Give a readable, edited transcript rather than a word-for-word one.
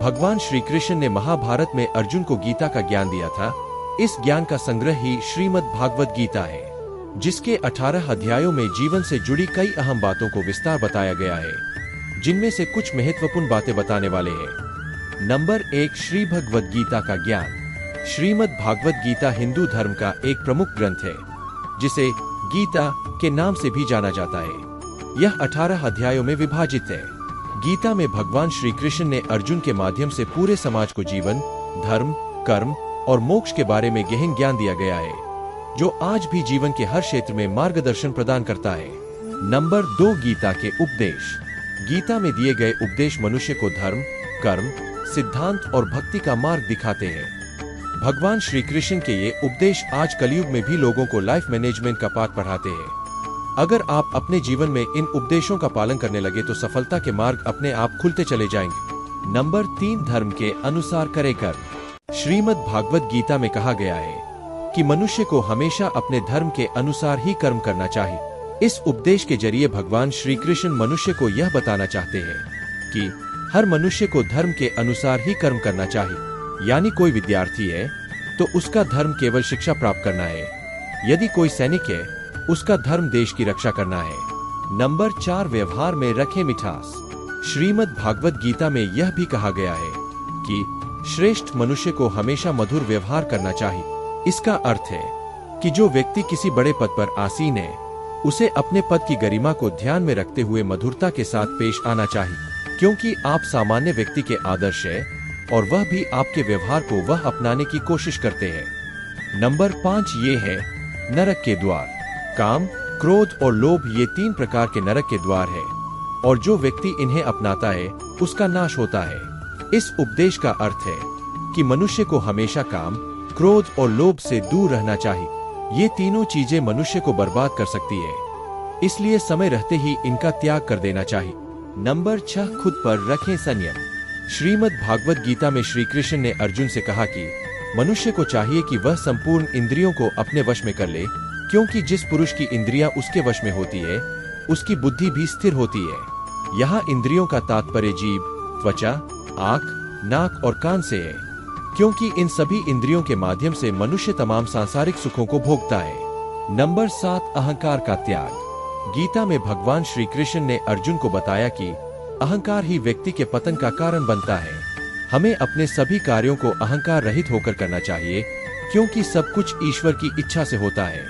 भगवान श्री कृष्ण ने महाभारत में अर्जुन को गीता का ज्ञान दिया था। इस ज्ञान का संग्रह ही श्रीमद् भागवत गीता है, जिसके 18 अध्यायों में जीवन से जुड़ी कई अहम बातों को विस्तार बताया गया है, जिनमें से कुछ महत्वपूर्ण बातें बताने वाले हैं। नंबर 1, श्री भगवद गीता का ज्ञान। श्रीमद् भागवत गीता हिंदू धर्म का एक प्रमुख ग्रंथ है, जिसे गीता के नाम से भी जाना जाता है। यह 18 अध्यायों में विभाजित है। गीता में भगवान श्री कृष्ण ने अर्जुन के माध्यम से पूरे समाज को जीवन, धर्म, कर्म और मोक्ष के बारे में गहन ज्ञान दिया गया है, जो आज भी जीवन के हर क्षेत्र में मार्गदर्शन प्रदान करता है। नंबर 2, गीता के उपदेश। गीता में दिए गए उपदेश मनुष्य को धर्म, कर्म, सिद्धांत और भक्ति का मार्ग दिखाते हैं। भगवान श्री कृष्ण के ये उपदेश आज कलयुग में भी लोगों को लाइफ मैनेजमेंट का पाठ पढ़ाते हैं। अगर आप अपने जीवन में इन उपदेशों का पालन करने लगे तो सफलता के मार्ग अपने आप खुलते चले जाएंगे। नंबर 3, धर्म के अनुसार करे कर्म। श्रीमद् भागवत गीता में कहा गया है कि मनुष्य को हमेशा अपने धर्म के अनुसार ही कर्म करना चाहिए। इस उपदेश के जरिए भगवान श्री कृष्ण मनुष्य को यह बताना चाहते हैं कि हर मनुष्य को धर्म के अनुसार ही कर्म करना चाहिए। यानी कोई विद्यार्थी है तो उसका धर्म केवल शिक्षा प्राप्त करना है। यदि कोई सैनिक है, उसका धर्म देश की रक्षा करना है। नंबर 4, व्यवहार में रखे मिठास। श्रीमद् भागवत गीता में यह भी कहा गया है कि श्रेष्ठ मनुष्य को हमेशा मधुर व्यवहार करना चाहिए। इसका अर्थ है कि जो व्यक्ति किसी बड़े पद पर आसीन है, उसे अपने पद की गरिमा को ध्यान में रखते हुए मधुरता के साथ पेश आना चाहिए, क्योंकि आप सामान्य व्यक्ति के आदर्श है और वह भी आपके व्यवहार को वह अपनाने की कोशिश करते हैं। नंबर 5, ये है नरक के द्वार। काम, क्रोध और लोभ ये 3 प्रकार के नरक के द्वार है, और जो व्यक्ति इन्हें अपनाता है उसका नाश होता है। इस उपदेश का अर्थ है कि मनुष्य को हमेशा काम, क्रोध और लोभ से दूर रहना चाहिए। ये तीनों चीजें मनुष्य को बर्बाद कर सकती है, इसलिए समय रहते ही इनका त्याग कर देना चाहिए। नंबर 6, खुद पर रखें संयम। श्रीमद् भागवत गीता में श्री कृष्ण ने अर्जुन से कहा कि मनुष्य को चाहिए कि वह संपूर्ण इंद्रियों को अपने वश में कर ले, क्योंकि जिस पुरुष की इंद्रियां उसके वश में होती है, उसकी बुद्धि भी स्थिर होती है। यहाँ इंद्रियों का तात्पर्य जीभ, त्वचा, आंख, नाक और कान से है, क्योंकि इन सभी इंद्रियों के माध्यम से मनुष्य तमाम सांसारिक सुखों को भोगता है। नंबर 7, अहंकार का त्याग। गीता में भगवान श्री कृष्ण ने अर्जुन को बताया कि अहंकार ही व्यक्ति के पतन का कारण बनता है। हमें अपने सभी कार्यों को अहंकार रहित होकर करना चाहिए, क्योंकि सब कुछ ईश्वर की इच्छा से होता है।